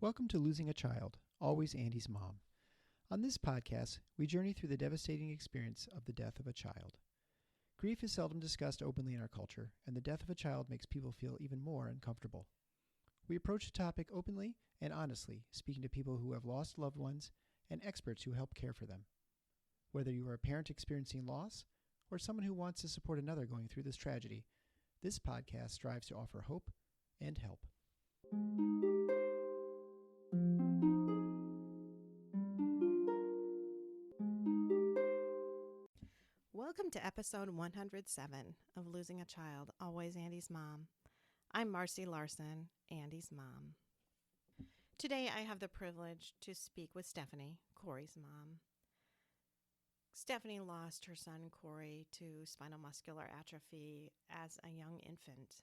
Welcome to Losing a Child, Always Andy's Mom. On this podcast, we journey through the devastating experience of the death of a child. Grief is seldom discussed openly in our culture, and the death of a child makes people feel even more uncomfortable. We approach the topic openly and honestly, speaking to people who have lost loved ones and experts who help care for them. Whether you are a parent experiencing loss or someone who wants to support another going through this tragedy, this podcast strives to offer hope and help. Welcome to episode 107 of Losing a Child, Always Andy's Mom. I'm Marcy Larson, Andy's mom. Today I have the privilege to speak with Stephanie, Corey's mom. Stephanie lost her son Corey to spinal muscular atrophy as a young infant.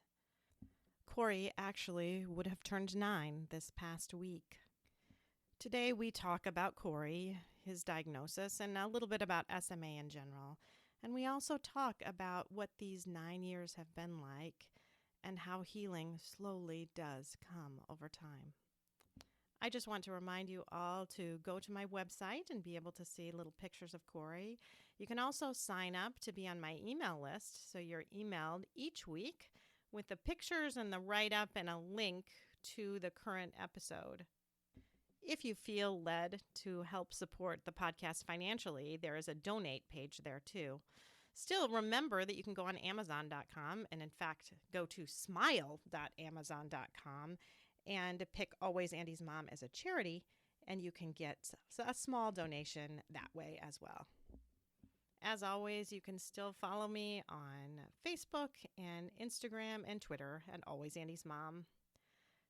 Corey actually would have turned 9 this past week. Today we talk about Corey, his diagnosis, and a little bit about SMA in general. And we also talk about what these 9 years have been like and how healing slowly does come over time. I just want to remind you all to go to my website and be able to see little pictures of Corey. You can also sign up to be on my email list, so you're emailed each week with the pictures and the write-up and a link to the current episode. If you feel led to help support the podcast financially, there is a donate page there too. Still, remember that you can go on Amazon.com and, in fact, go to smile.amazon.com and pick Always Andy's Mom as a charity, and you can get a small donation that way as well. As always, you can still follow me on Facebook and Instagram and Twitter at Always Andy's Mom.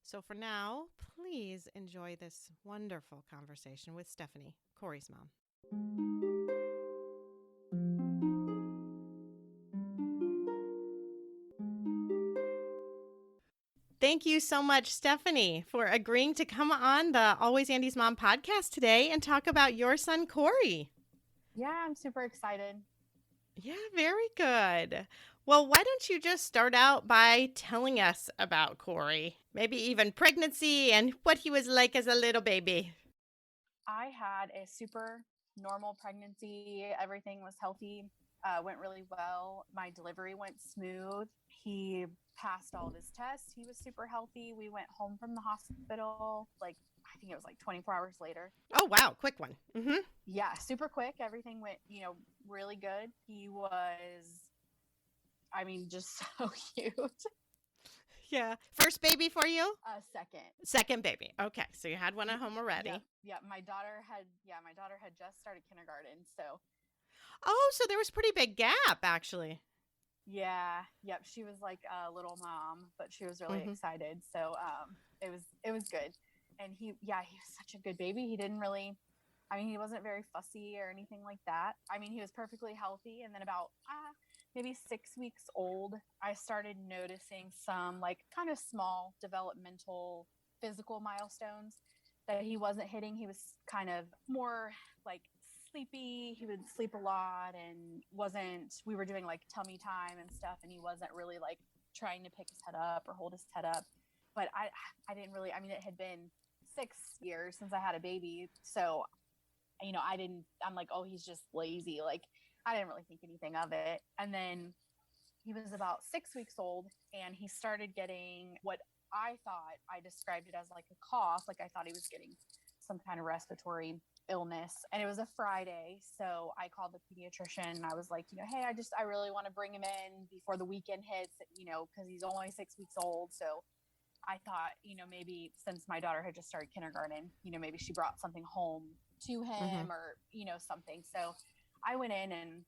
So for now, please enjoy this wonderful conversation with Stephanie, Corey's mom. Thank you so much, Stephanie, for agreeing to come on the Always Andy's Mom podcast today and talk about your son, Corey. Yeah, I'm super excited. Yeah, very good. Well, why don't you just start out by telling us about Corey, maybe even pregnancy and what he was like as a little baby. I had a super normal pregnancy. Everything was healthy, went really well. My delivery went smooth. He passed all of his tests. He was super healthy. We went home from the hospital, I think it was 24 hours later. Oh, wow. Quick one. Mm-hmm. Yeah, super quick. Everything went, really good. He was, just so cute. Yeah. First baby for you? Second. Second baby. Okay. So you had one at home already. Yeah. My daughter had just started kindergarten. So. Oh, so there was a pretty big gap, actually. Yeah. Yep. She was like a little mom, but she was really excited. So it was good. And he was such a good baby. He didn't really, he wasn't very fussy or anything like that. He was perfectly healthy. And then about maybe 6 weeks old, I started noticing some kind of small developmental physical milestones that he wasn't hitting. He was kind of more sleepy. He would sleep a lot and we were doing tummy time and stuff, and he wasn't really trying to pick his head up or hold his head up. But I didn't really, it had been 6 years since I had a baby. So, I'm like, oh, he's just lazy. I didn't really think anything of it. And then he was about 6 weeks old and he started getting what I described it as a cough. I thought he was getting some kind of respiratory illness, and it was a Friday. So I called the pediatrician and I was like, hey, I really want to bring him in before the weekend hits, cause he's only 6 weeks old. So I thought, maybe since my daughter had just started kindergarten, maybe she brought something home to him or, something. So I went in and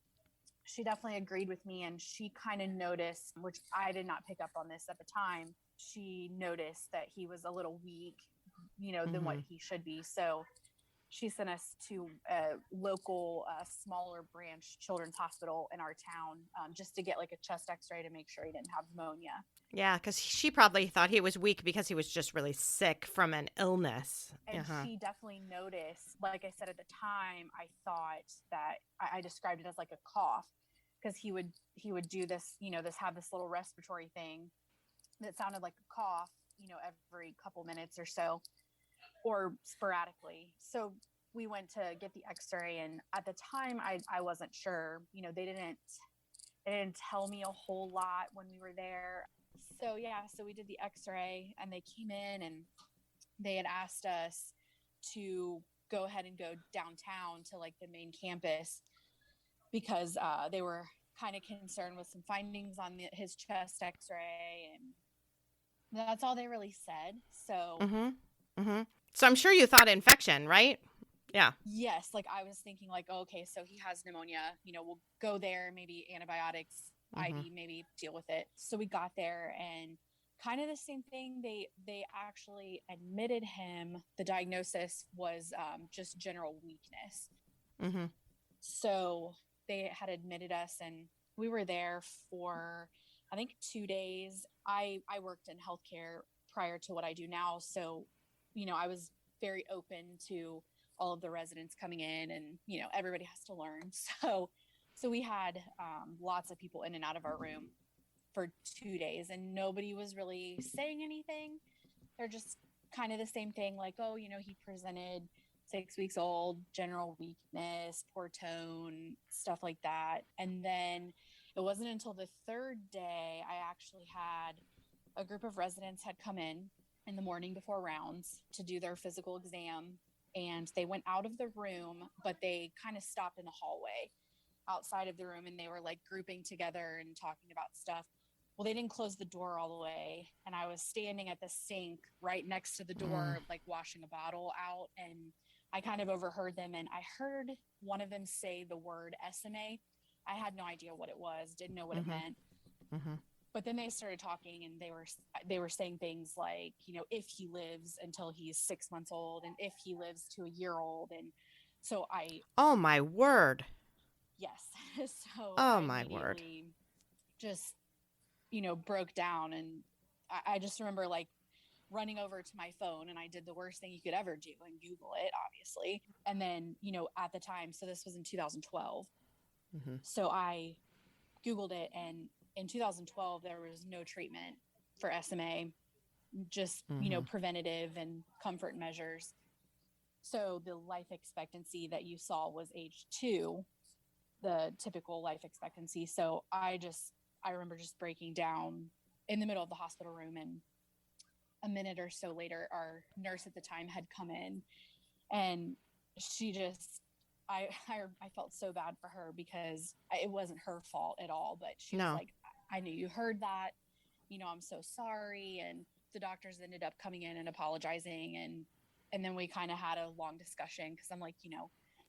she definitely agreed with me. And she kind of noticed, which I did not pick up on this at the time. She noticed that he was a little weak, than what he should be. So she sent us to a local, smaller branch children's hospital in our town, just to get a chest x-ray to make sure he didn't have pneumonia. Yeah, because she probably thought he was weak because he was just really sick from an illness. And she definitely noticed, like I said at the time, I thought that I described it as a cough, because he would do this, have this little respiratory thing that sounded like a cough, every couple minutes or so. or sporadically. So we went to get the x-ray, and at the time I wasn't sure. They didn't tell me a whole lot when we were there. So yeah, so we did the x-ray, and they came in and they had asked us to go ahead and go downtown to like the main campus because they were kind of concerned with some findings on his chest x-ray, and that's all they really said. So So I'm sure you thought infection, right? Yeah. yes, like I was thinking like, oh, okay, so he has pneumonia, we'll go there, maybe antibiotics, IV, maybe deal with it. So we got there, and kind of the same thing. They actually admitted him. The diagnosis was just general weakness. So they had admitted us, and we were there for, I think, 2 days. I worked in healthcare prior to what I do now. So, I was very open to all of the residents coming in, and, everybody has to learn. So we had lots of people in and out of our room for 2 days, and nobody was really saying anything. They're just kind of the same thing. Like, oh, he presented 6 weeks old, general weakness, poor tone, stuff like that. And then it wasn't until the third day I actually had a group of residents had come in the morning before rounds to do their physical exam. And they went out of the room, but they kind of stopped in the hallway outside of the room, and they were like grouping together and talking about stuff. Well, they didn't close the door all the way, and I was standing at the sink right next to the door, like washing a bottle out, and I kind of overheard them, and I heard one of them say the word SMA. I had no idea what it was, didn't know what it meant. But then they started talking, and they were saying things like, if he lives until he's 6 months old, and if he lives to a year old. And so Oh my word. Yes. So Oh I my word. just, broke down, and I just remember like running over to my phone, and I did the worst thing you could ever do and Google it, obviously. And then, at the time, so this was in 2012. So I Googled it, and in 2012, there was no treatment for SMA, just, preventative and comfort measures. So the life expectancy that you saw was age 2, the typical life expectancy. So I remember just breaking down in the middle of the hospital room, and a minute or so later, our nurse at the time had come in, and she just, I felt so bad for her because it wasn't her fault at all, but she was like, I knew you heard that, I'm so sorry. And the doctors ended up coming in and apologizing. And then we kind of had a long discussion, because I'm like,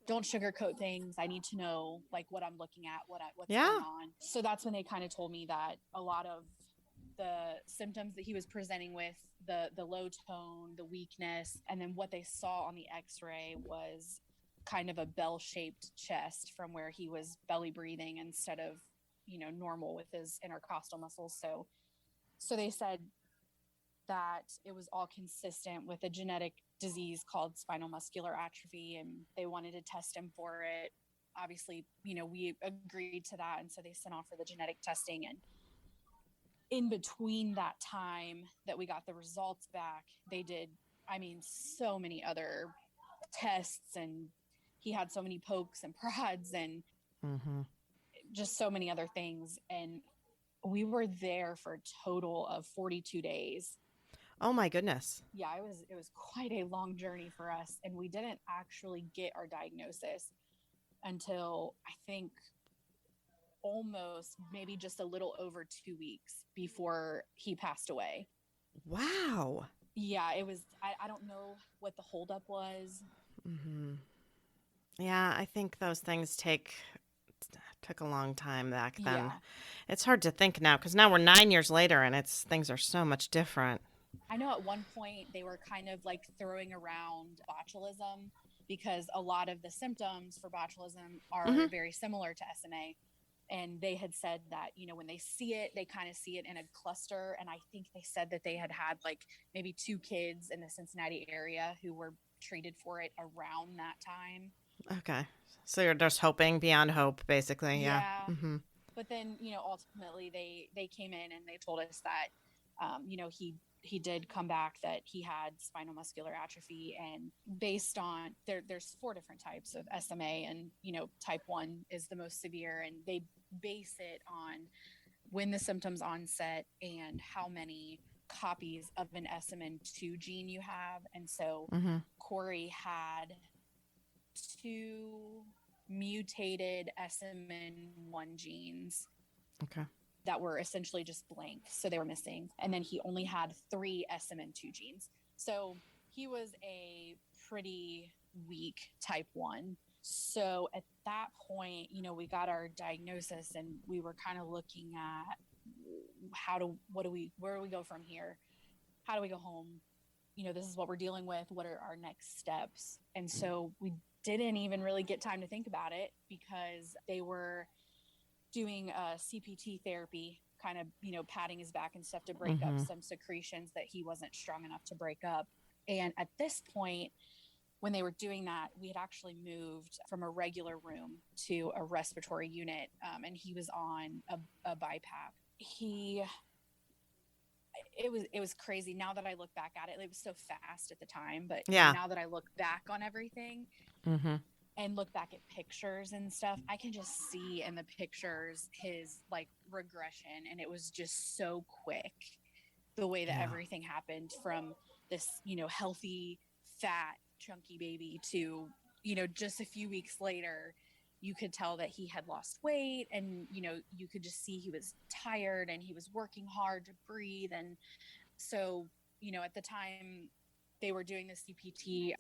don't sugarcoat things. I need to know like what I'm looking at, what's going on. So that's when they kind of told me that a lot of the symptoms that he was presenting with, the low tone, the weakness, and then what they saw on the x-ray was kind of a bell-shaped chest from where he was belly breathing instead of, normal with his intercostal muscles. So they said that it was all consistent with a genetic disease called spinal muscular atrophy, and they wanted to test him for it. Obviously, we agreed to that, and so they sent off for the genetic testing. And in between that time that we got the results back, they did, so many other tests, and he had so many pokes and prods, and just so many other things. And we were there for a total of 42 days. Oh my goodness. Yeah, it was quite a long journey for us, and we didn't actually get our diagnosis until, I think, almost maybe just a little over 2 weeks before he passed away. Wow. Yeah, it was, I don't know what the holdup was. Yeah, I think those things took a long time back then. Yeah. It's hard to think now, because now we're 9 years later, and things are so much different. I know at one point they were kind of like throwing around botulism, because a lot of the symptoms for botulism are very similar to SMA. And they had said that, when they see it, they kind of see it in a cluster. And I think they said that they had like maybe 2 kids in the Cincinnati area who were treated for it around that time. Okay. So you're just hoping beyond hope, basically. Yeah. But then, ultimately they came in and they told us that, He did come back that he had spinal muscular atrophy, and based on there's 4 different types of SMA, and type 1 is the most severe, and they base it on when the symptoms onset and how many copies of an SMN2 gene you have. And so Corey had 2 mutated SMN1 genes. Okay. That were essentially just blank. So they were missing. And then he only had 3 SMN2 genes. So he was a pretty weak type 1. So at that point, we got our diagnosis, and we were kind of looking at where do we go from here? How do we go home? This is what we're dealing with. What are our next steps? And so we didn't even really get time to think about it, because they were doing CPT therapy, kind of, patting his back and stuff to break up some secretions that he wasn't strong enough to break up. And at this point, when they were doing that, we had actually moved from a regular room to a respiratory unit, and he was on a BiPAP. It was crazy. Now that I look back at it, it was so fast at the time, but now that I look back on everything, and look back at pictures and stuff, I can just see in the pictures his regression, and it was just so quick, the way that everything happened, from this healthy, fat, chunky baby to just a few weeks later, you could tell that he had lost weight, and you could just see he was tired, and he was working hard to breathe. And so at the time they were doing the CPT,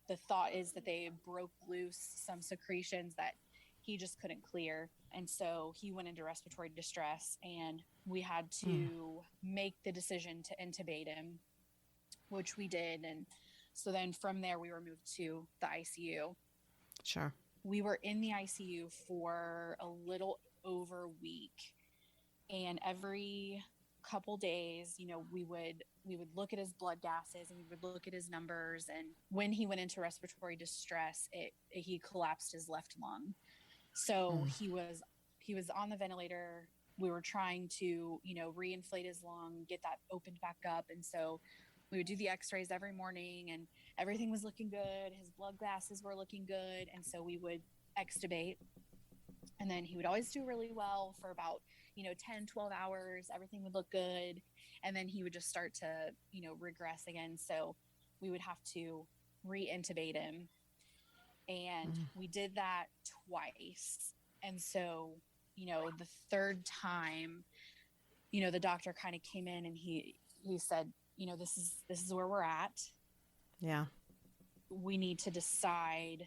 the thought is that they broke loose some secretions that he just couldn't clear. And so he went into respiratory distress, and we had to make the decision to intubate him, which we did. And so then from there, we were moved to the ICU. Sure. We were in the ICU for a little over a week. And every couple days, we would look at his blood gases, and we would look at his numbers. And when he went into respiratory distress, he collapsed his left lung. So he was on the ventilator. We were trying to reinflate his lung, get that opened back up. And so we would do the x-rays every morning, and everything was looking good. His blood gases were looking good. And so we would extubate, and then he would always do really well for about 10, 12 hours. Everything would look good. And then he would just start to, regress again. So we would have to re-intubate him. And we did that twice. And so, the third time, the doctor kind of came in, and he said, this is where we're at. Yeah. We need to decide,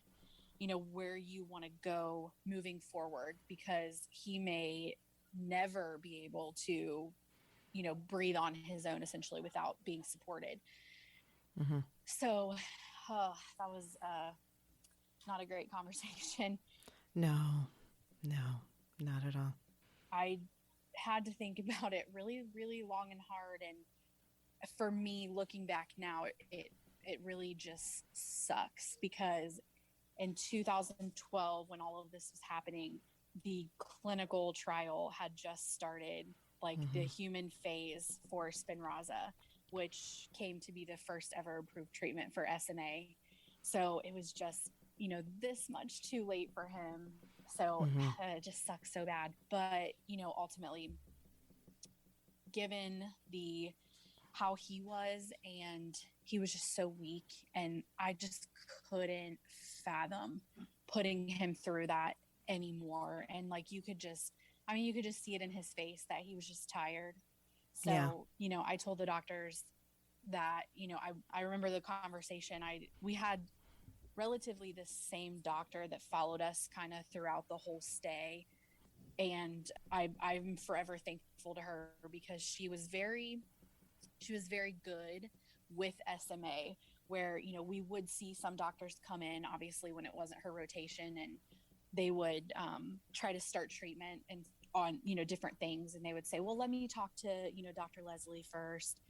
where you want to go moving forward, because he may never be able to, breathe on his own, essentially, without being supported. So that was not a great conversation. No, not at all. I had to think about it really, really long and hard. And for me, looking back now, it really just sucks, because in 2012, when all of this was happening, the clinical trial had just started, the human phase for Spinraza, which came to be the first ever approved treatment for SMA. So it was just, this much too late for him. So it just sucks so bad. But, ultimately, given how he was, and he was just so weak, and I just couldn't fathom putting him through that anymore. And you could just see it in his face that he was just tired. So, I told the doctors that, I remember the conversation we had relatively the same doctor that followed us kind of throughout the whole stay. And I'm forever thankful to her, because she was very good with SMA, where, we would see some doctors come in, obviously, when it wasn't her rotation, and they would try to start treatment and on, different things. And they would say, well, let me talk to, Dr. Leslie first.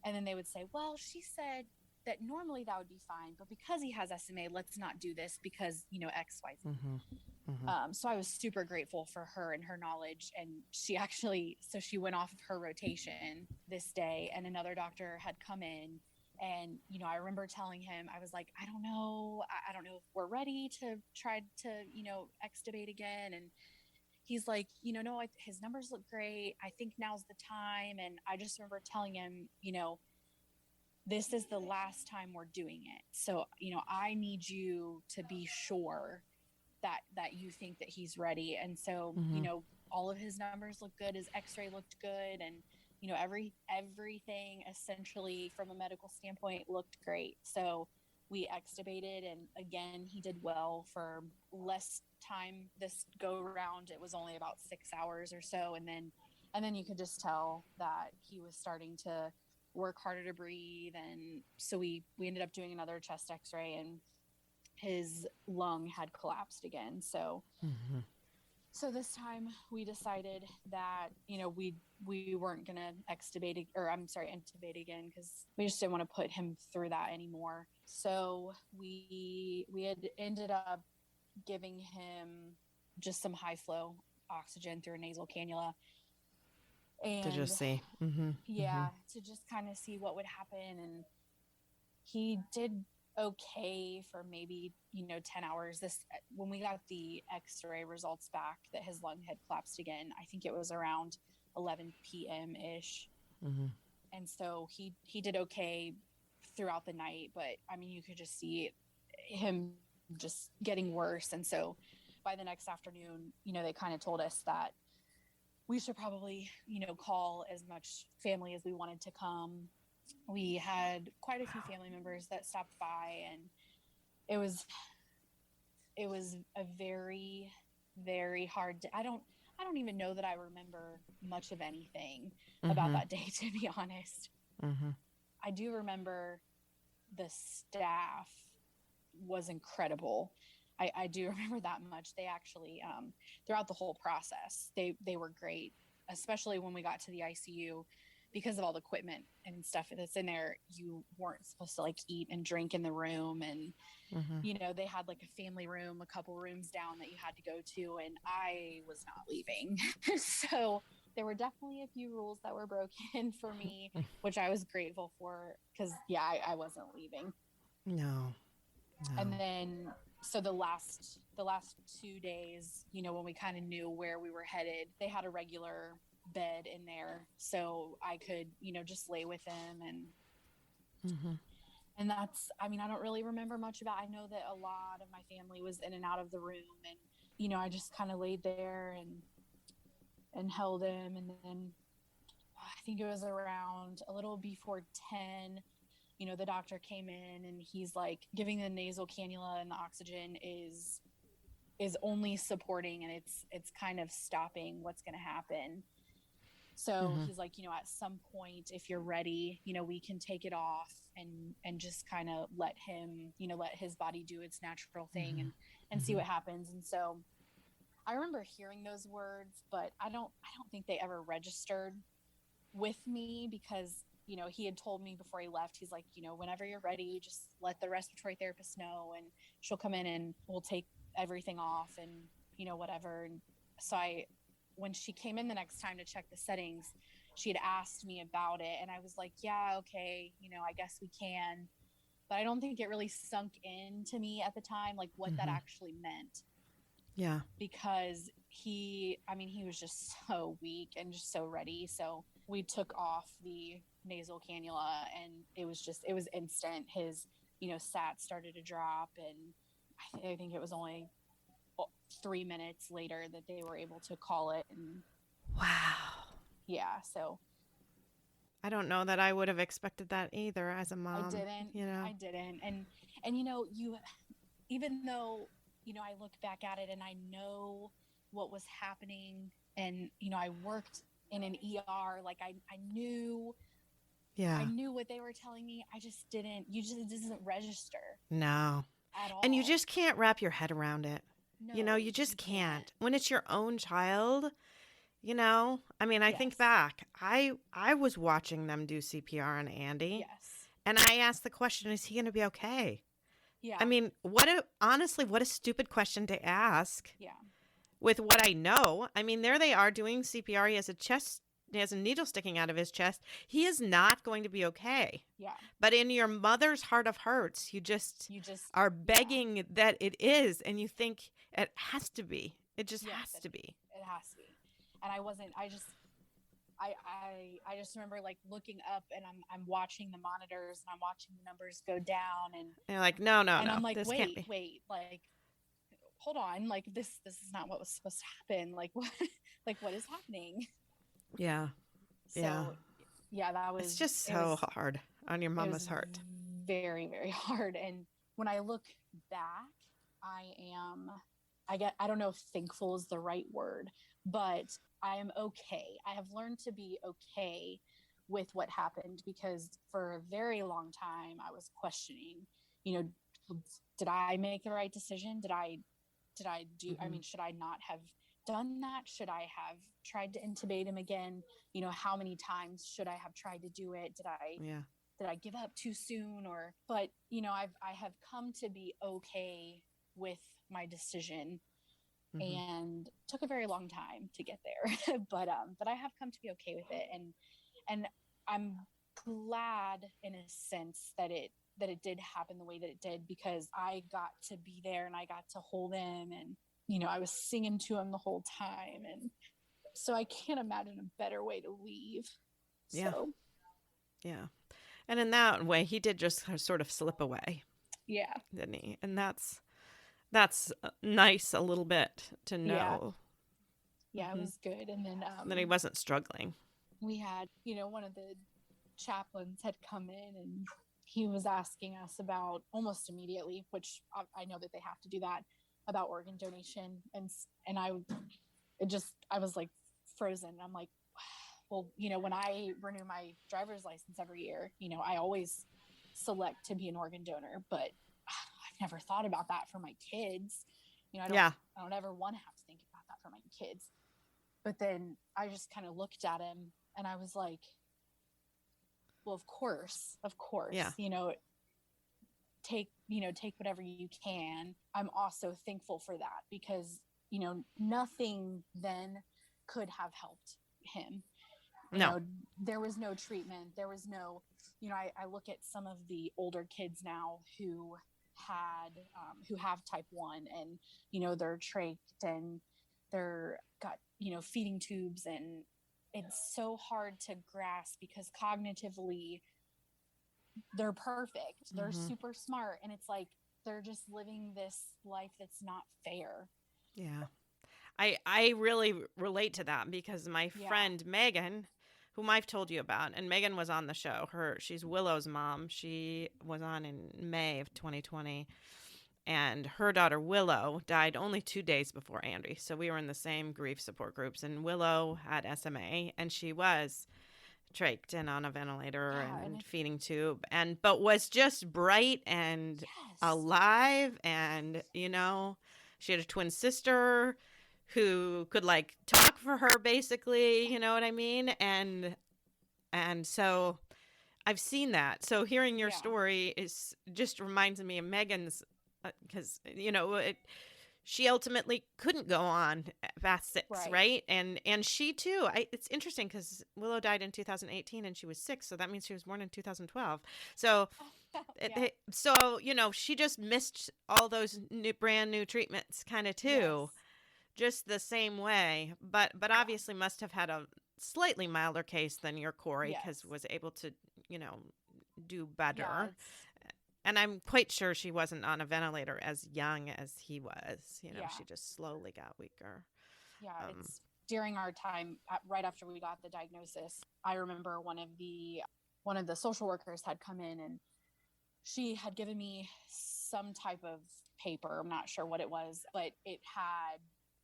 And then they would say, well, she said that normally that would be fine, but because he has SMA, let's not do this because, X, Y, Z. So I was super grateful for her and her knowledge. And she actually, so she went off of her rotation this day, and another doctor had come in. And, you know, I remember telling him, I was like, I don't know. I don't know if we're ready to try to, you know, extubate again. And he's like, you know, no, his numbers look great. I think now's the time. And I just remember telling him, you know, this is the last time we're doing it. So, you know, I need you to be sure that you think that he's ready. And so, you know, all of his numbers look good. His x-ray looked good. And, you know, everything essentially from a medical standpoint looked great. So we extubated, and again, he did well for less time this go around. It was only about 6 hours or so. And then you could just tell that he was starting to work harder to breathe. And so we ended up doing another chest x-ray, and his lung had collapsed again. So so this time we decided that, you know, we weren't going to intubate again, because we just didn't want to put him through that anymore. So we had ended up giving him just some high flow oxygen through a nasal cannula. And to just see. To just kind of see what would happen. And he did okay for maybe, you know, 10 hours. When we got the x-ray results back that his lung had collapsed again, I think it was around 11 p.m. ish. And so he did okay throughout the night, but I mean, you could just see him just getting worse. And so by the next afternoon, you know, they kind of told us that we should probably, you know, call as much family as we wanted to come. We had quite a few family members that stopped by, and it was a very, very hard day. I don't even know that I remember much of anything about that day, to be honest. I do remember the staff was incredible. I do remember that much. They actually, throughout the whole process, they were great, especially when we got to the ICU. Because of all the equipment and stuff that's in there, you weren't supposed to like eat and drink in the room. And, you know, they had like a family room, a couple rooms down that you had to go to. And I was not leaving. So there were definitely a few rules that were broken for me, which I was grateful for, because, yeah, I wasn't leaving. No. And then, so the last 2 days, you know, when we kind of knew where we were headed, they had a regular bed in there, so I could, you know, just lay with him. And that's, I mean, I don't really remember much about, I know that a lot of my family was in and out of the room, and, you know, I just kind of laid there and held him. And then I think it was around a little before 10, you know, the doctor came in, and he's like, giving the nasal cannula and the oxygen is only supporting, and it's kind of stopping what's going to happen. So he's like, you know, at some point, if you're ready, you know, we can take it off and just kind of let him, you know, let his body do its natural thing and see what happens. And so I remember hearing those words, but I don't think they ever registered with me, because, you know, he had told me before he left, he's like, you know, whenever you're ready, just let the respiratory therapist know, and she'll come in and we'll take everything off, and, you know, whatever. And so when she came in the next time to check the settings, she had asked me about it, and I was like, yeah, okay, you know, I guess we can. But I don't think it really sunk in to me at the time, like what that actually meant. Yeah. Because he was just so weak and just so ready. So we took off the nasal cannula, and it was instant. His, you know, sats started to drop, and I think it was only 3 minutes later that they were able to call it. And wow. Yeah, so I don't know that I would have expected that either as a mom. I didn't. You know, I didn't. And you know, even though, you know, I look back at it and I know what was happening, and, you know, I worked in an ER, like I knew. Yeah. I knew what they were telling me. It doesn't register. No. At all. And you just can't wrap your head around it. No, you know, you just can't. When it's your own child, you know, I mean, I think back, I was watching them do CPR on Andy. Yes. And I asked the question, is he going to be okay? I Yeah. mean, honestly, what a stupid question to ask Yeah. with what I know. I mean, there they are doing CPR. He has a needle sticking out of his chest. He is not going to be okay. Yeah. But in your mother's heart of hearts, you just You just, are yeah. begging that it is, and you think it has to be. It just Yes, has to be. it has to be. And I wasn't, I just remember like looking up and I'm watching the monitors and I'm watching the numbers go down And you're like, no, no, and no, I'm like, this can't be. wait, like hold on, like this is not what was supposed to happen. Like what like what is happening? Yeah, yeah. So yeah, It's just so hard on your it mama's was heart. very, very hard. And when I look back, I am, I don't know if thankful is the right word, but I am okay. I have learned to be okay with what happened because for a very long time I was questioning, you know, did I make the right decision? Did I do, I mean, should I not have done that? Should I have tried to intubate him again? You know, how many times should I have tried to do it? Yeah. Did I give up too soon? Or, but you know, I have come to be okay with my decision, and took a very long time to get there. But I have come to be okay with it, and I'm glad in a sense that it did happen the way that it did, because I got to be there and I got to hold him, and you know, I was singing to him the whole time, and so I can't imagine a better way to leave. Yeah. So Yeah. And in that way, he did just sort of slip away, yeah. didn't he? And that's nice a little bit to Yeah. know Yeah, it was good. And then that he wasn't struggling. we had, you know, one of the chaplains had come in and he was asking us about almost immediately, which I know that they have to do that, about organ donation. And I was like frozen. I'm like, well, you know, when I renew my driver's license every year, you know, I always select to be an organ donor, but I've never thought about that for my kids. You know, Yeah. I don't ever want to have to think about that for my kids. But then I just kind of looked at him and I was like, well, of course, Yeah. you know, take whatever you can. I'm also thankful for that because, you know, nothing then could have helped him. You No. know, there was no treatment. There was no, you know, I look at some of the older kids now who have type 1, and, you know, they're trached and they're got, you know, feeding tubes, and it's so hard to grasp because cognitively they're perfect. They're super smart. And it's like, they're just living this life that's not fair. Yeah. I really relate to that because my friend Megan, whom I've told you about, and Megan was on the show. She's Willow's mom. She was on in May of 2020, and her daughter Willow died only 2 days before Andy. So we were in the same grief support groups, and Willow had SMA, and she was trached and on a ventilator and feeding tube, but was just bright and alive, and you know, she had a twin sister who could like talk for her basically, you know what I mean? And so I've seen that. So hearing your story is just reminds me of Megan's, because you know she ultimately couldn't go on past 6, right? And she too. It's interesting because Willow died in 2018 and she was 6, so that means she was born in 2012. So. So you know, she just missed all those brand new treatments kind of too. Just the same way, but obviously must have had a slightly milder case than your Corey, because was able to, you know, do better. And I'm quite sure she wasn't on a ventilator as young as he was. You know, she just slowly got weaker. Yeah, it's during our time, right after we got the diagnosis, I remember one of the social workers had come in and she had given me some type of paper. I'm not sure what it was, but it had,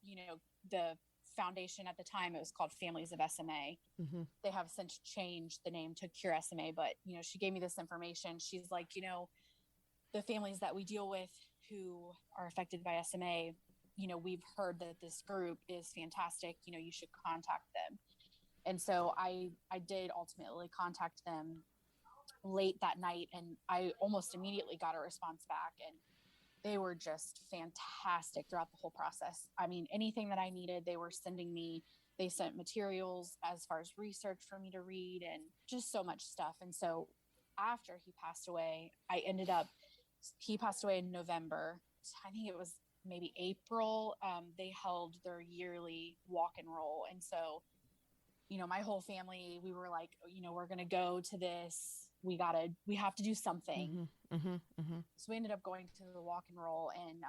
you know, the foundation at the time, it was called Families of SMA. They have since changed the name to Cure SMA, but, you know, she gave me this information. She's like, you know, the families that we deal with who are affected by SMA, you know, we've heard that this group is fantastic. You know, you should contact them. And so I did ultimately contact them late that night, and I almost immediately got a response back. And they were just fantastic throughout the whole process. I mean, anything that I needed, they were sending me. They sent materials as far as research for me to read and just so much stuff. And so after he passed away, he passed away in November. I think it was maybe April. They held their yearly walk and roll. And so, my whole family, we were like, we're going to go to this. We have to do something. So we ended up going to the walk and roll. And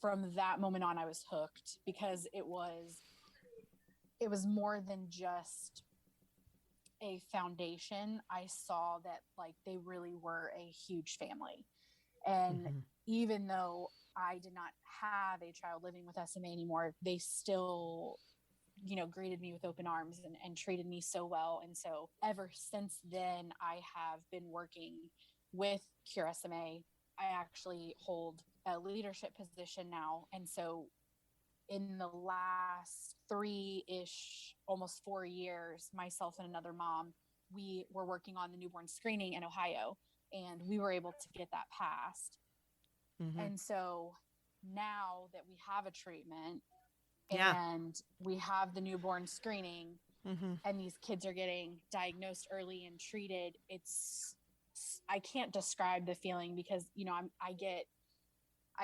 from that moment on, I was hooked because it was more than just a foundation. I saw that like they really were a huge family. And even though I did not have a child living with SMA anymore, they still, greeted me with open arms and treated me so well. And so ever since then, I have been working with Cure SMA. I actually hold a leadership position now. And so in the last 3-ish, almost 4 years, myself and another mom, we were working on the newborn screening in Ohio, and we were able to get that passed. And so now that we have a treatment and we have the newborn screening and these kids are getting diagnosed early and treated, I can't describe the feeling because, I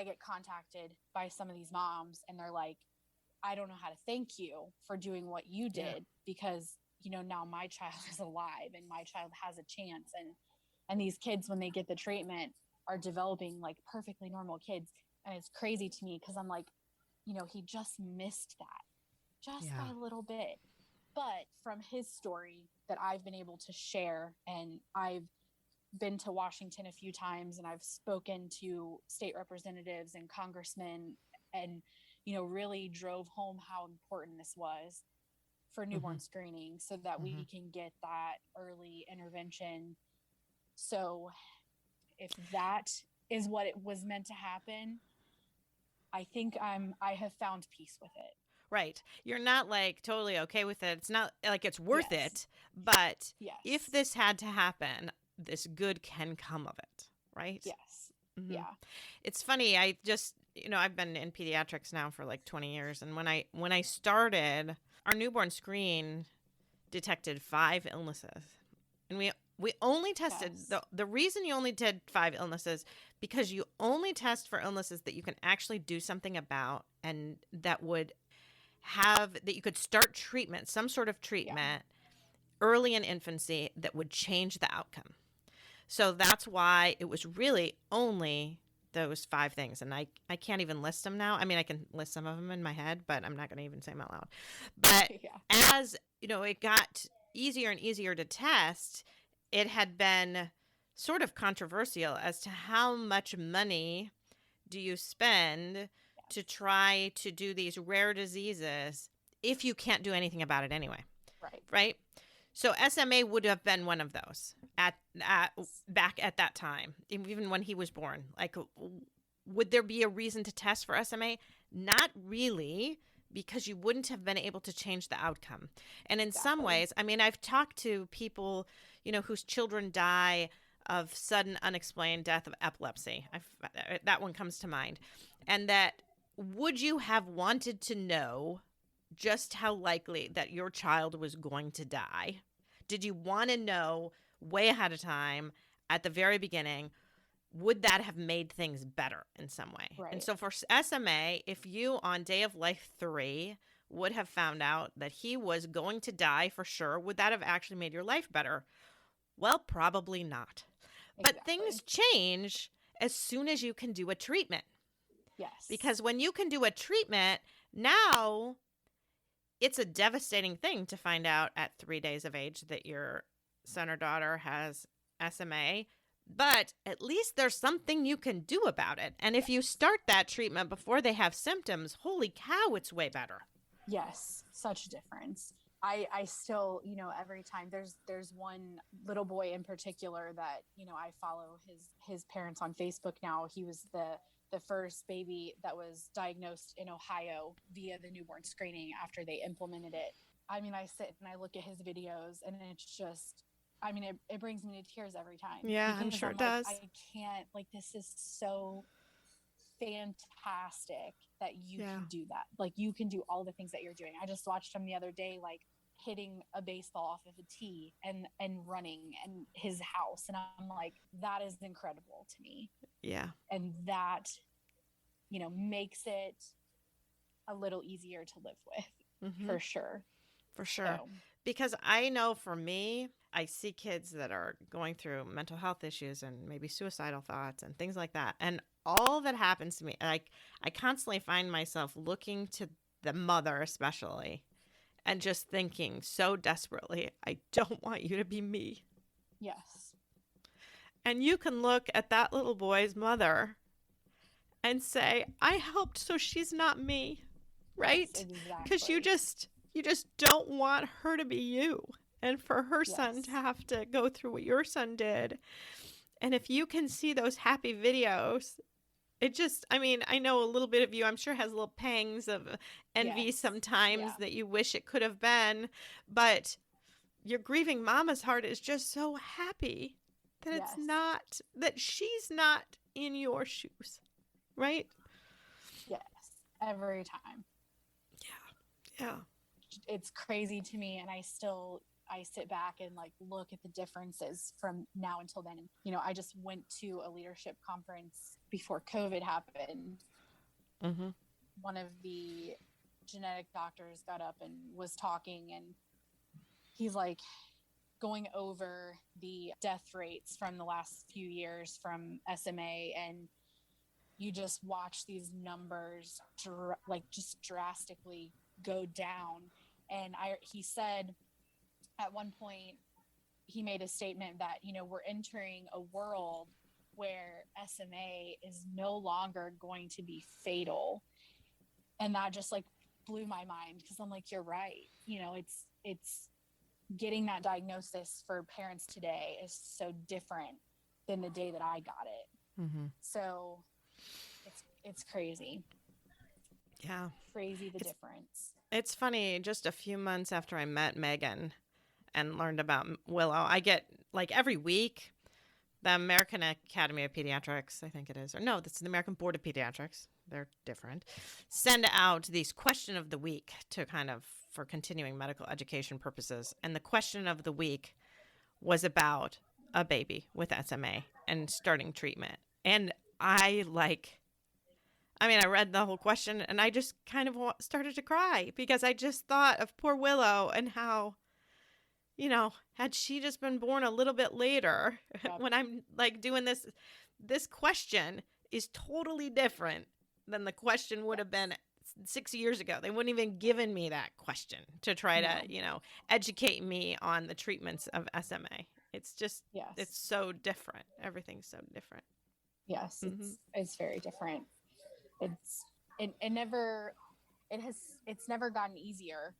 get contacted by some of these moms and they're like, I don't know how to thank you for doing what you did because, now my child is alive and my child has a chance. And these kids, when they get the treatment, are developing like perfectly normal kids. And it's crazy to me because I'm like, he just missed that just by a little bit. But from his story that I've been able to share, and I've been to Washington a few times and I've spoken to state representatives and congressmen and, really drove home how important this was for newborn screening so that we can get that early intervention. So if that is what it was meant to happen, I think I have found peace with it. Right. You're not like totally okay with it. It's not like it's worth it, but if this had to happen, this good can come of it, right? Yes. Yeah. It's funny. I just, I've been in pediatrics now for like 20 years. And when I started, our newborn screen detected 5 illnesses. And we only tested, the reason you only did 5 illnesses, because you only test for illnesses that you can actually do something about and that you could start treatment, some sort of treatment early in infancy that would change the outcome. So that's why it was really only those 5 things. And I can't even list them now. I mean, I can list some of them in my head, but I'm not going to even say them out loud. But as, it got easier and easier to test, it had been sort of controversial as to how much money do you spend to try to do these rare diseases if you can't do anything about it anyway. Right? So SMA would have been one of those back at that time, even when he was born. Like, would there be a reason to test for SMA? Not really, because you wouldn't have been able to change the outcome. And in some ways, I mean, I've talked to people, whose children die of sudden unexplained death of epilepsy. That one comes to mind. And that, would you have wanted to know just how likely that your child was going to die? Did you want to know way ahead of time at the very beginning? Would that have made things better in some way? Right. And so for SMA, if you on day of life 3 would have found out that he was going to die for sure, would that have actually made your life better? Well, probably not. But things change as soon as you can do a treatment. Yes. Because when you can do a treatment, now it's a devastating thing to find out at 3 days of age that your son or daughter has SMA. But at least there's something you can do about it. And if you start that treatment before they have symptoms, holy cow, it's way better. Yes, such a difference. I still, every time there's one little boy in particular that, I follow his parents on Facebook now. He was the first baby that was diagnosed in Ohio via the newborn screening after they implemented it. I mean, I sit and I look at his videos and it's just, I mean, it brings me to tears every time. Yeah, I'm sure it does. I can't, this is so fantastic that you Yeah. can do that. Like, you can do all the things that you're doing. I just watched him the other day, like hitting a baseball off of a tee and running and his house, and I'm like, that is incredible to me. Yeah. And that, makes it a little easier to live with, for sure. For sure. So, Because I know for me, I see kids that are going through mental health issues and maybe suicidal thoughts and things like that. And all that happens to me, I constantly find myself looking to the mother, especially, and just thinking so desperately, I don't want you to be me. yes. And you can look at that little boy's mother and say, I helped so she's not me. Right? Yes, exactly. Because you just don't want her to be you, and for her son to have to go through what your son did. And if you can see those happy videos, it just, I mean, I know a little bit of you, I'm sure, has little pangs of envy sometimes that you wish it could have been, but your grieving mama's heart is just so happy that it's not, that she's not in your shoes, right? Yes, every time. Yeah. It's crazy to me, and I sit back and like look at the differences from now until then. And I just went to a leadership conference before COVID happened. One of the genetic doctors got up and was talking, and he's like going over the death rates from the last few years from SMA, and you just watch these numbers just drastically go down. And he said at one point, he made a statement that, we're entering a world where SMA is no longer going to be fatal. And that just like blew my mind, because I'm like, you're right. It's getting that diagnosis for parents today is so different than the day that I got it. So it's crazy. Yeah. Crazy the difference. It's funny, just a few months after I met Megan and learned about Willow, I get, like, every week, the American Academy of Pediatrics, I think it is, or no, that's the American Board of Pediatrics, they're different, send out these question of the week to kind of, for continuing medical education purposes. And the question of the week was about a baby with SMA and starting treatment. And I read the whole question and I just kind of started to cry, because I just thought of poor Willow and how, had she just been born a little bit later, when I'm like doing this question is totally different than the question would have been 6 years ago. They wouldn't even given me that question to try to, educate me on the treatments of SMA. It's just, it's so different. Everything's so different. Yes, it's very different. It's never gotten easier,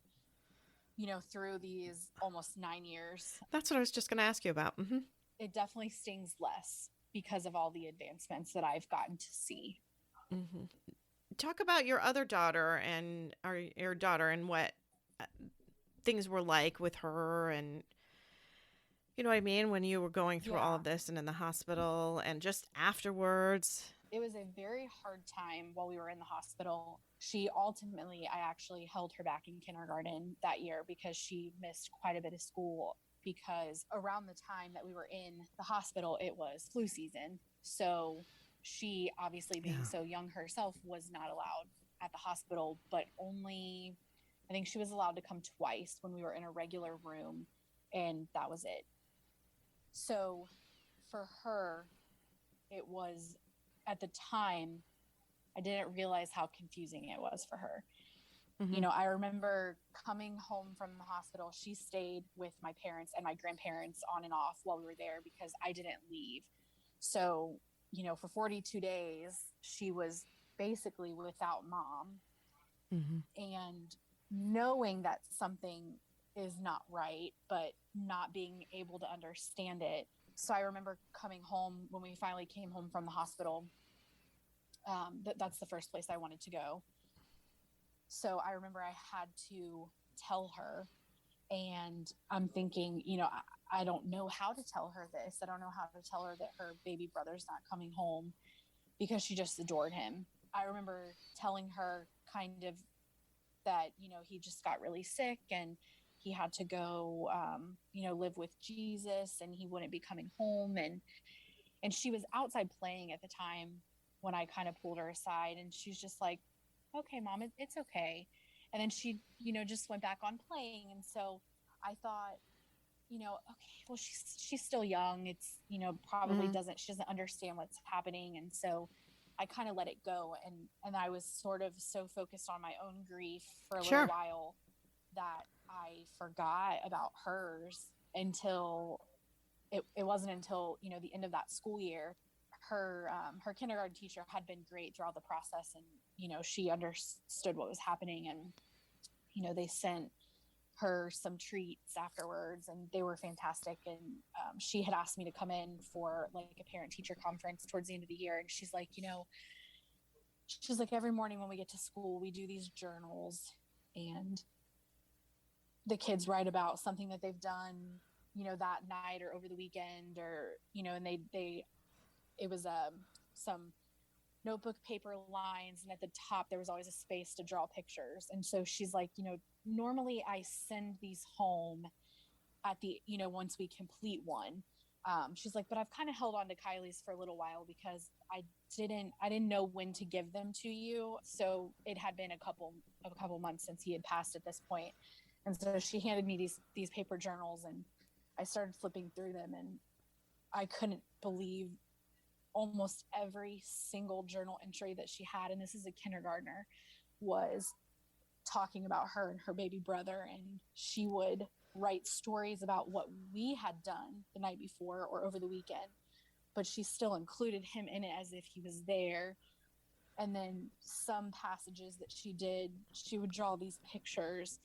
through these almost 9 years. That's what I was just going to ask you about. It definitely stings less because of all the advancements that I've gotten to see. Talk about your other daughter and your daughter and what things were like with her, and you know what I mean, when you were going through all of this and in the hospital and just afterwards. It was a very hard time while we were in the hospital. I actually held her back in kindergarten that year because she missed quite a bit of school, because around the time that we were in the hospital, it was flu season. So she, obviously being so young herself, was not allowed at the hospital, but only, I think she was allowed to come twice when we were in a regular room, and that was it. So for her, it was, at the time, I didn't realize how confusing it was for her. I remember coming home from the hospital. She stayed with my parents and my grandparents on and off while we were there, because I didn't leave. So, for 42 days, she was basically without mom. And knowing that something is not right, but not being able to understand it. So I remember coming home, when we finally came home from the hospital, that's the first place I wanted to go. So I remember I had to tell her, and I'm thinking, I don't know how to tell her this. I don't know how to tell her that her baby brother's not coming home, because she just adored him. I remember telling her kind of that, he just got really sick and he had to go, live with Jesus, and he wouldn't be coming home. And she was outside playing at the time when I kind of pulled her aside, and she's just like, okay, Mom, it's okay. And then she, just went back on playing. And so I thought, okay, well, she's still young. It's, probably she doesn't understand what's happening. And so I kind of let it go. And I was sort of so focused on my own grief for a little while that I forgot about hers until it wasn't until, the end of that school year. Her kindergarten teacher had been great throughout the process, and, she understood what was happening, and, they sent her some treats afterwards, and they were fantastic. And she had asked me to come in for like a parent teacher conference towards the end of the year. And she's like, every morning when we get to school, we do these journals, and the kids write about something that they've done, that night or over the weekend, or, and it was some notebook paper lines, and at the top there was always a space to draw pictures. And so she's like, normally I send these home at the, once we complete one. She's like, but I've kind of held on to Kylie's for a little while because I didn't know when to give them to you. So it had been a couple months since he had passed at this point. And so she handed me these paper journals, and I started flipping through them, and I couldn't believe almost every single journal entry that she had, and this is a kindergartner, was talking about her and her baby brother. And she would write stories about what we had done the night before or over the weekend, but she still included him in it as if he was there. And then some passages that she did, she would draw these pictures,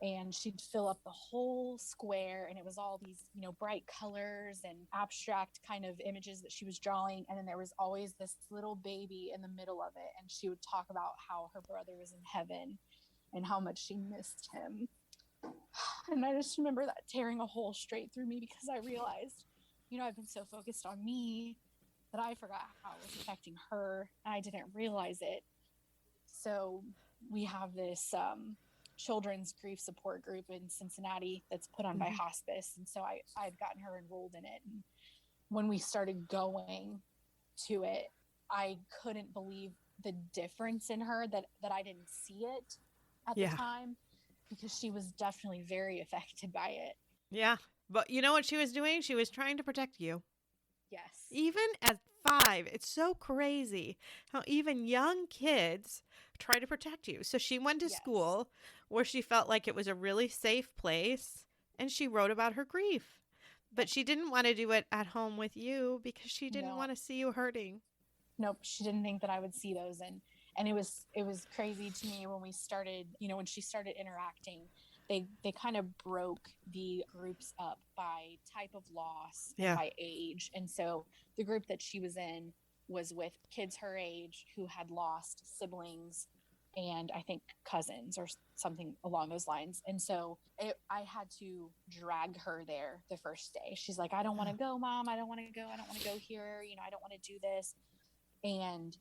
and she'd fill up the whole square, and it was all these, bright colors and abstract kind of images that she was drawing. And then there was always this little baby in the middle of it, and she would talk about how her brother was in heaven and how much she missed him. And I just remember that tearing a hole straight through me, because I realized, I've been so focused on me that I forgot how it was affecting her, and I didn't realize it. So we have this children's grief support group in Cincinnati that's put on by hospice. And so I had gotten her enrolled in it. And when we started going to it, I couldn't believe the difference in her, that I didn't see it at the time, because she was definitely very affected by it. Yeah. But you know what she was doing? She was trying to protect you. Yes. Even at 5, it's so crazy how even young kids try to protect you. So she went to school where she felt like it was a really safe place, and she wrote about her grief. But she didn't want to do it at home with you because she didn't want to see you hurting. Nope, she didn't think that I would see those. And it was crazy to me when we started, when she started interacting. They kind of broke the groups up by type of loss and by age. And so the group that she was in was with kids her age who had lost siblings and I think cousins or something along those lines. And so I had to drag her there the first day. She's like, I don't want to go, Mom. I don't want to go. I don't want to go here. I don't want to do this. And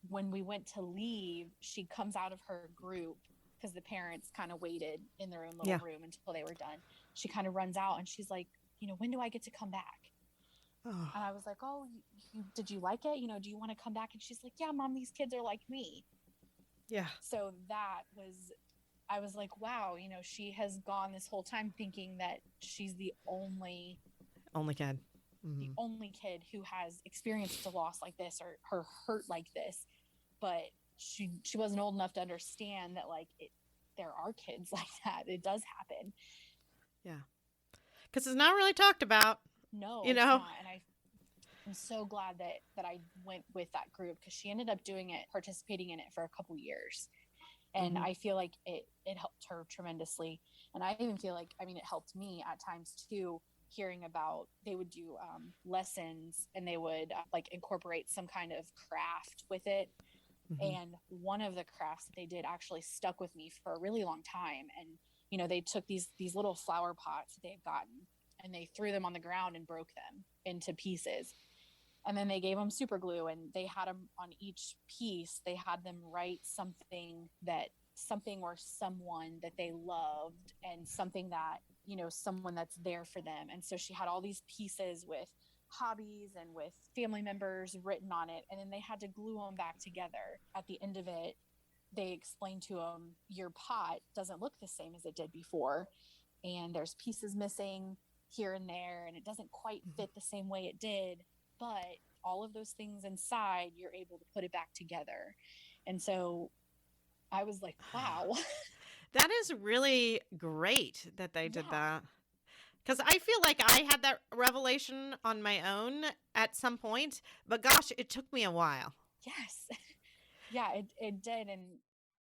when we went to leave, she comes out of her group, because the parents kind of waited in their own little room until they were done. She kind of runs out, and she's like, when do I get to come back? Oh. And I was like, oh, did you like it? Do you want to come back? And she's like, yeah, Mom, these kids are like me. Yeah. So I was like, wow, she has gone this whole time thinking that she's the only kid. Mm-hmm. The only kid who has experienced a loss like this or hurt like this. But she wasn't old enough to understand that there are kids like that. It does happen. Yeah. Because it's not really talked about. No, it's not. And I'm so glad that I went with that group, because she ended up participating in it for a couple years. And I feel like it helped her tremendously. And I even feel like, it helped me at times too, hearing about, they would do lessons, and they would incorporate some kind of craft with it. And one of the crafts that they did actually stuck with me for a really long time. And, they took these little flower pots that they had gotten, and they threw them on the ground and broke them into pieces. And then they gave them super glue, and they had them on each piece. They had them write something or someone that they loved, and something that, someone that's there for them. And so she had all these pieces with hobbies and with family members written on it. And then they had to glue them back together. At the end of it, they explained to them, your pot doesn't look the same as it did before. And there's pieces missing here and there, and it doesn't quite fit the same way it did. But all of those things inside, you're able to put it back together. And so I was like, wow. That is really great that they did that. Because I feel like I had that revelation on my own at some point, but gosh, it took me a while. Yes. Yeah, it did. And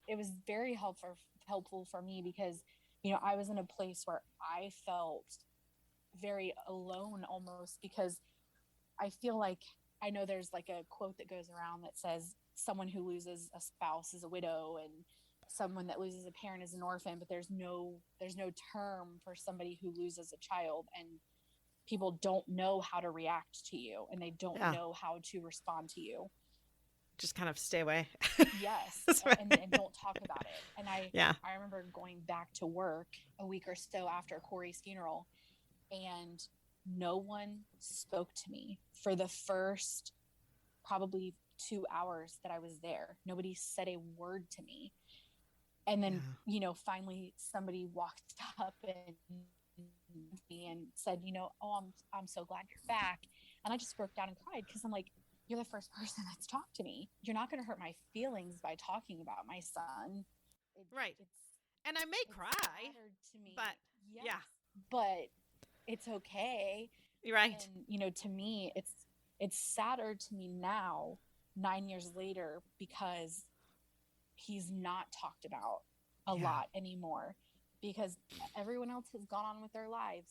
it was very helpful for me because, I was in a place where I felt very alone almost, because I feel like, I know there's like a quote that goes around that says someone who loses a spouse is a widow, and someone that loses a parent is an orphan, but there's no term for somebody who loses a child. And people don't know how to react to you, and they don't know how to respond to you. Just kind of stay away. Yes. and don't talk about it. And I remember going back to work a week or so after Corey's funeral, and no one spoke to me for the first probably 2 hours that I was there. Nobody said a word to me. And then, finally somebody walked up and said, oh, I'm so glad you're back. And I just broke down and cried, because I'm like, you're the first person that's talked to me. You're not going to hurt my feelings by talking about my son. Right. And I may cry, to me, but but it's okay. You're right. And, to me, it's sadder to me now, 9 years later, because he's not talked about a lot anymore, because everyone else has gone on with their lives.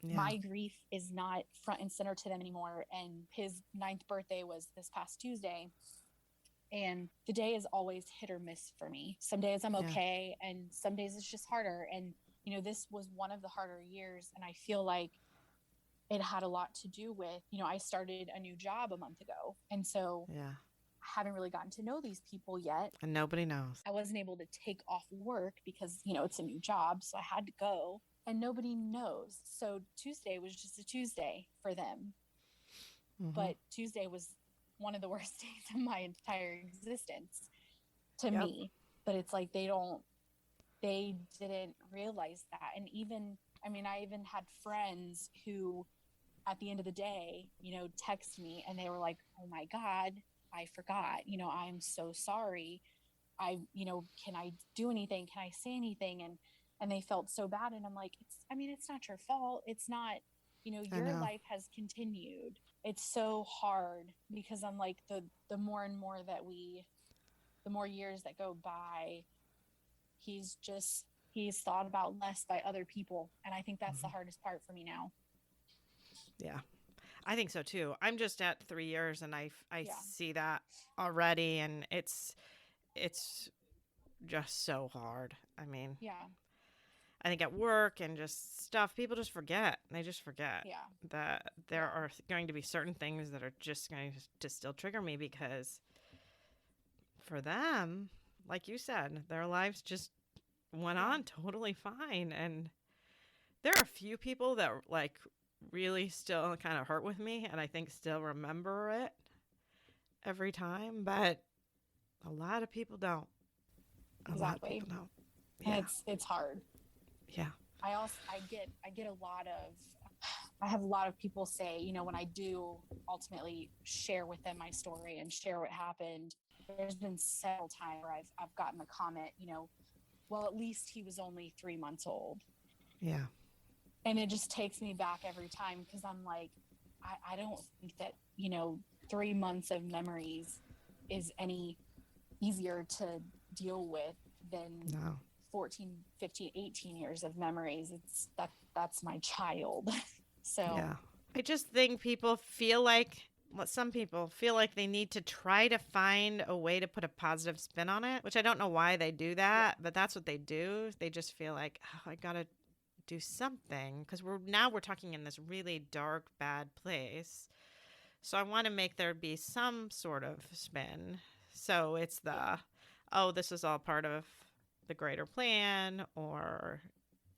My grief is not front and center to them anymore. And his 9th birthday was this past Tuesday. And the day is always hit or miss for me. Some days I'm okay, and some days it's just harder. And, this was one of the harder years. And I feel like it had a lot to do with, I started a new job a month ago. And so I haven't really gotten to know these people yet. And nobody knows. I wasn't able to take off work because, it's a new job. So I had to go. And nobody knows. So Tuesday was just a Tuesday for them. But Tuesday was one of the worst days of my entire existence to me. But it's like they didn't realize that. And I even had friends who, at the end of the day, text me, and they were like, oh my God, I forgot, I'm so sorry. Can I do anything? Can I say anything? And they felt so bad. And I'm like, it's not your fault. It's not, your life has continued. It's so hard, because I'm like, the more and more the more years that go by, he's thought about less by other people. And I think that's the hardest part for me now. Yeah, I think so too. I'm just at 3 years, and I see that already. And it's just so hard. I mean, I think at work and just stuff, people just forget. They just forget that there are going to be certain things that are just going to still trigger me, because for them, like you said, their lives just went on totally fine. And there are a few people that like really still kind of hurt with me, and I think still remember it every time, but a lot of people don't. A lot of people don't. Yeah. And it's hard. Yeah. I have a lot of people say, when I do ultimately share with them my story and share what happened, there's been several times where I've gotten the comment, well, at least he was only 3 months old. Yeah. And it just takes me back every time, because I'm like, I don't think that, 3 months of memories is any easier to deal with than 14, 15, 18 years of memories. That's my child. So I just think some people feel like they need to try to find a way to put a positive spin on it, which I don't know why they do that, but that's what they do. They just feel like, oh, I got to do something, because we're talking in this really dark, bad place. So I want to make there be some sort of spin. So it's this is all part of the greater plan, or,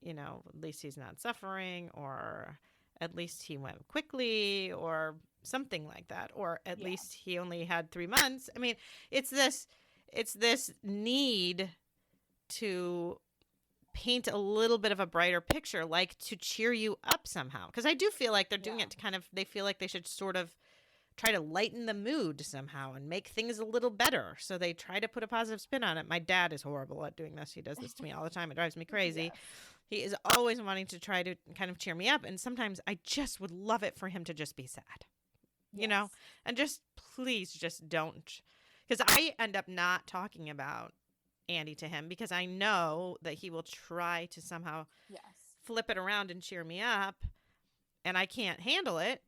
at least he's not suffering, or at least he went quickly, or something like that, or at least he only had 3 months. I mean, it's this need to paint a little bit of a brighter picture, like to cheer you up somehow. Because I do feel like they're doing it to they feel like they should sort of try to lighten the mood somehow and make things a little better. So they try to put a positive spin on it. My dad is horrible at doing this. He does this to me all the time. It drives me crazy. Yes. He is always wanting to try to kind of cheer me up. And sometimes I just would love it for him to just be sad, and just please just don't. Because I end up not talking about Andy to him because I know that he will try to somehow flip it around and cheer me up. And I can't handle it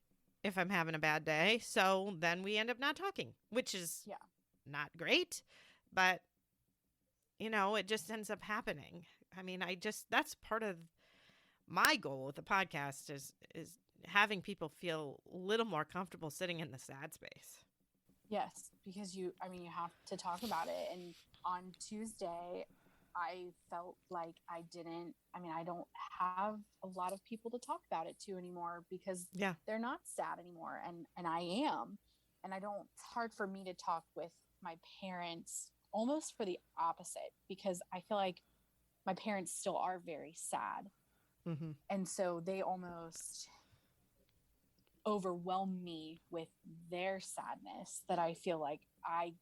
if I'm having a bad day. So then we end up not talking, which is not great. But, it just ends up happening. I mean, that's part of my goal with the podcast is having people feel a little more comfortable sitting in the sad space. Yes, because you have to talk about it. And on Tuesday, I felt like I don't have a lot of people to talk about it to anymore because they're not sad anymore. And I am. And it's hard for me to talk with my parents almost for the opposite, because I feel like my parents still are very sad. Mm-hmm. And so they almost overwhelm me with their sadness that I feel like I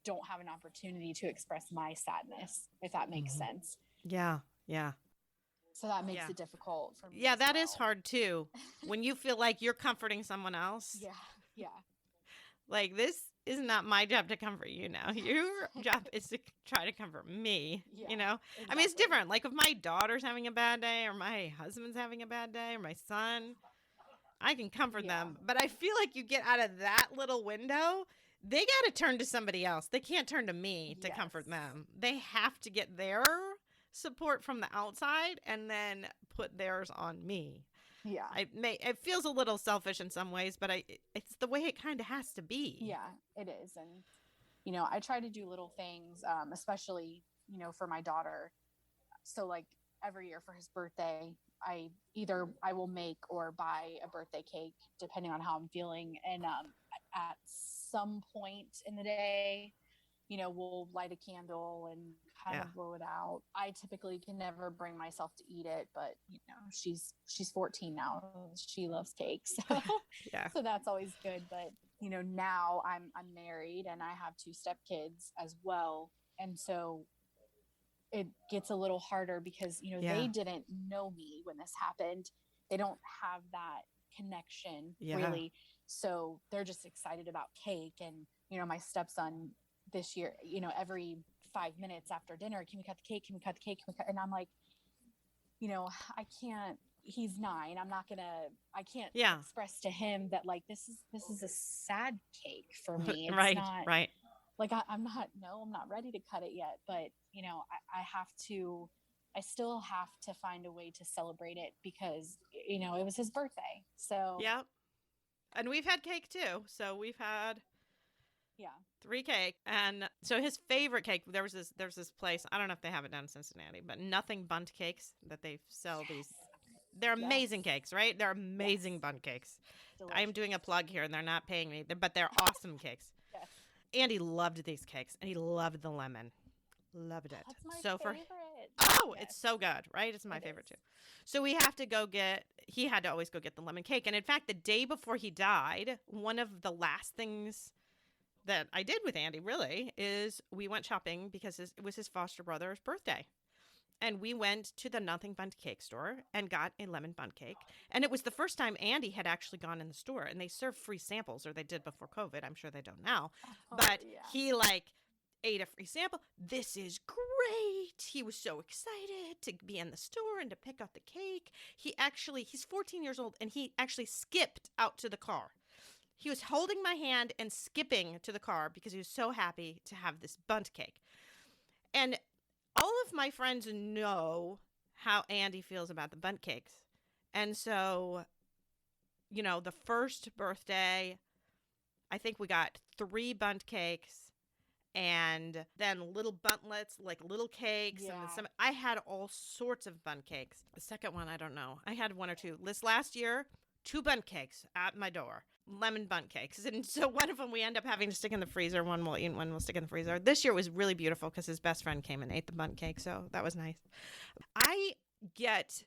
don't have an opportunity to express my sadness, if that makes sense. Yeah. So that makes it difficult for me. Yeah, that is hard too. When you feel like you're comforting someone else. Yeah. Like, this is not my job to comfort you now. Your job is to try to comfort me, Exactly. I mean, it's different. Like, if my daughter's having a bad day or my husband's having a bad day or my son, I can comfort them. But I feel like you get out of that little window, they got to turn to somebody else. They can't turn to me to comfort them. They have to get their support from the outside and then put theirs on me. Yeah. It feels a little selfish in some ways, but it's the way it kind of has to be. Yeah, it is. And, I try to do little things, especially, for my daughter. So like every year for his birthday, I will make or buy a birthday cake depending on how I'm feeling. And at some point in the day, we'll light a candle and kind of blow it out. I typically can never bring myself to eat it, but she's 14 now. She loves cake. So so that's always good. But now I'm married and I have 2 stepkids as well. And so it gets a little harder because, they didn't know me when this happened. They don't have that connection really. So they're just excited about cake. And, my stepson this year, every 5 minutes after dinner, can we cut the cake? Can we cut the cake? And I'm like, I can't, he's 9. I can't express to him that like, this is a sad cake for me. It's right. Like I'm not ready to cut it yet, but I still have to find a way to celebrate it because, it was his birthday. So and we've had cake too. So we've had 3 cake. And so his favorite cake, there's this place, I don't know if they have it down in Cincinnati, but Nothing Bundt Cakes that they sell these. They're amazing cakes, right? They're amazing Bundt cakes. Delicious. I'm doing a plug here and they're not paying me, but they're awesome cakes. Yes. Andy loved these cakes and he loved the lemon. Loved it. That's my favorite. It's so good, right? It's my favorite too. So we have to he had to always go get the lemon cake. And in fact, the day before he died, one of the last things that I did with Andy really is we went shopping because it was his foster brother's birthday. And we went to the Nothing Bundt Cake store and got a lemon bundt cake. And it was the first time Andy had actually gone in the store, and they serve free samples, or they did before COVID. I'm sure they don't now. But he ate a free sample. This is great. He was so excited to be in the store and to pick out the cake. He's 14 years old, and he actually skipped out to the car. He was holding my hand and skipping to the car because he was so happy to have this bundt cake. And all of my friends know how Andy feels about the bundt cakes. And so, the first birthday, I think we got 3 bundt cakes and then little buntlets, like little cakes. And then Yeah. some. I had all sorts of bundt cakes. The second one, I don't know. I had 1 or 2. This last year, 2 bundt cakes at my door. Lemon bundt cakes. And so one of them we end up having to stick in the freezer. One we'll eat, one we'll stick in the freezer. This year was really beautiful because his best friend came and ate the bundt cake. So that was nice. I get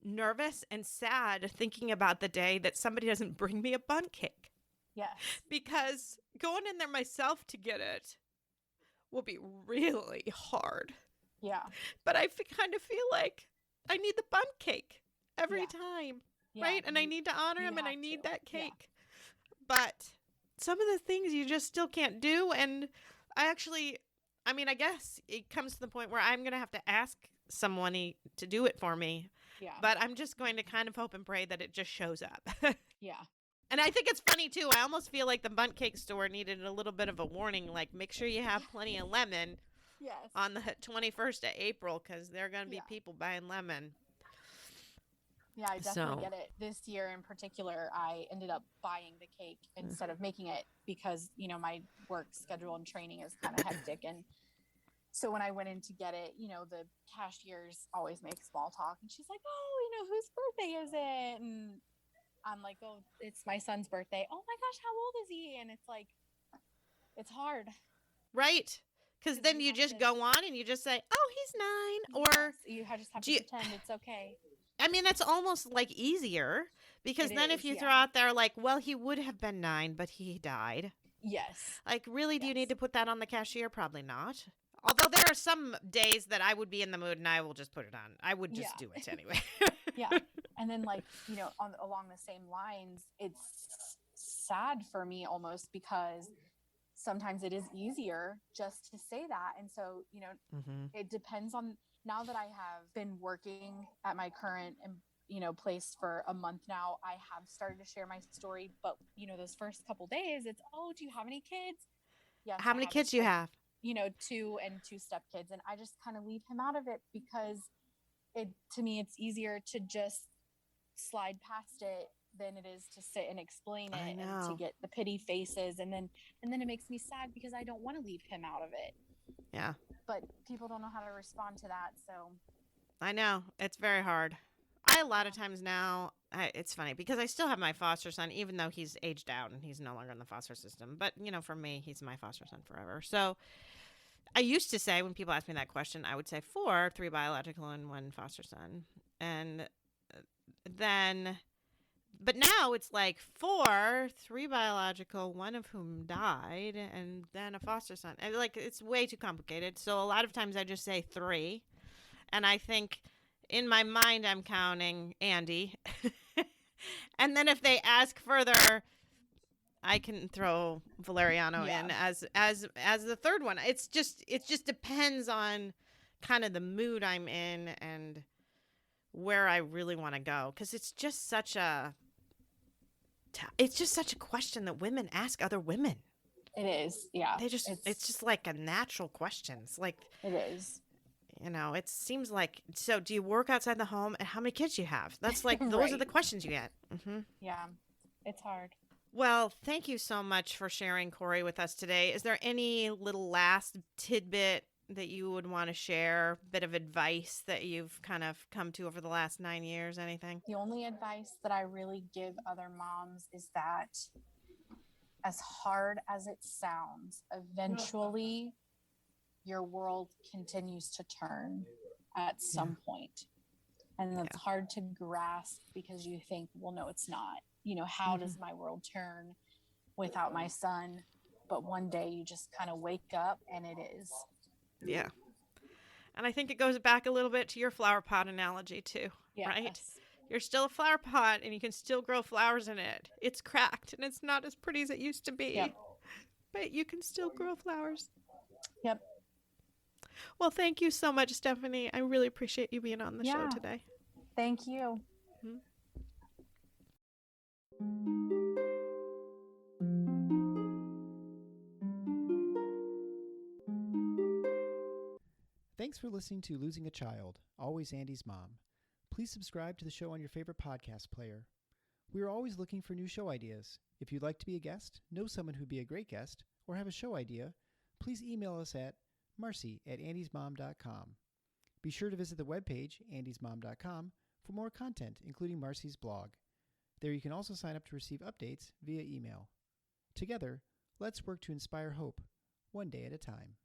nervous and sad thinking about the day that somebody doesn't bring me a bundt cake. Yes. Because going in there myself to get it will be really hard. Yeah. But I kind of feel like I need the bundt cake every Yeah. time. Yeah. Right? And I need to honor you him and I have need to. that Yeah. cake. But some of the things you just still can't do. And I guess it comes to the point where I'm going to have to ask someone to do it for me. Yeah. But I'm just going to kind of hope and pray that it just shows up. Yeah. And I think it's funny, too. I almost feel like the bundt cake store needed a little bit of a warning. Like, make sure you have plenty of lemon Yes. on the 21st of April because there are going to be people buying lemon. Yeah, I definitely get it. This year in particular, I ended up buying the cake instead of making it because, my work schedule and training is kind of hectic. And so when I went in to get it, the cashiers always make small talk. And she's like, oh, whose birthday is it? And I'm like, oh, it's my son's birthday. Oh my gosh, how old is he? And it's like, it's hard. Right. Because then you just go on and you just say, oh, he's 9. Or you just have to pretend it's okay. I mean, that's almost like easier because then if you throw out there like, well, he would have been 9, but he died. Yes. Like, really, do you need to put that on the cashier? Probably not. Although there are some days that I would be in the mood and I will just put it on. I would just do it anyway. Yeah. And then along the same lines, it's sad for me almost because sometimes it is easier just to say that. And so, it depends on, now that I have been working at my current, place for a month now, I have started to share my story. But, those first couple days, it's, oh, do you have any kids? Yes. How many kids do you have? 2 and 2 stepkids. And I just kind of leave him out of it because to me, it's easier to just slide past it than it is to sit and explain it and to get the pity faces. And then it makes me sad because I don't want to leave him out of it. Yeah. But people don't know how to respond to that. So I know. It's very hard. A lot of times now, it's funny because I still have my foster son, even though he's aged out and he's no longer in the foster system. But, for me, he's my foster son forever. So I used to say, when people ask me that question, I would say 4, 3 biological and 1 foster son. And then, but now it's like 4, 3 biological, 1 of whom died, and then a foster son. And it's way too complicated. So a lot of times I just say 3. And I think in my mind, I'm counting Andy. And then if they ask further, I can throw Valeriano in as the third one. It just depends on kind of the mood I'm in and where I really want to go, because it's just such a question that women ask other women. it is, yeah. It's just like a natural question. It's like it is. It seems like, so do you work outside the home, and how many kids do you have? That's like those are the questions you get. Mm-hmm. Yeah, it's hard. Well, thank you so much for sharing, Corey, with us today. Is there any little last tidbit that you would want to share, bit of advice that you've kind of come to over the last 9 years, anything? The only advice that I really give other moms is that, as hard as it sounds, eventually your world continues to turn at some point. And that's hard to grasp because you think, well, no, it's not. How does my world turn without my son? But one day you just kind of wake up and it is. Yeah. And I think it goes back a little bit to your flower pot analogy too, right? You're still a flower pot and you can still grow flowers in it. It's cracked and it's not as pretty as it used to be, but you can still grow flowers. Yep. Well, thank you so much, Stephanie. I really appreciate you being on the show today. Thank you. Mm-hmm. Thanks for listening to Losing a Child, Always Andy's Mom. Please subscribe to the show on your favorite podcast player. We are always looking for new show ideas. If you'd like to be a guest, know someone who'd be a great guest, or have a show idea, please email us at marcy@andysmom.com. Be sure to visit the webpage, andysmom.com, for more content, including Marcy's blog. There you can also sign up to receive updates via email. Together, let's work to inspire hope, one day at a time.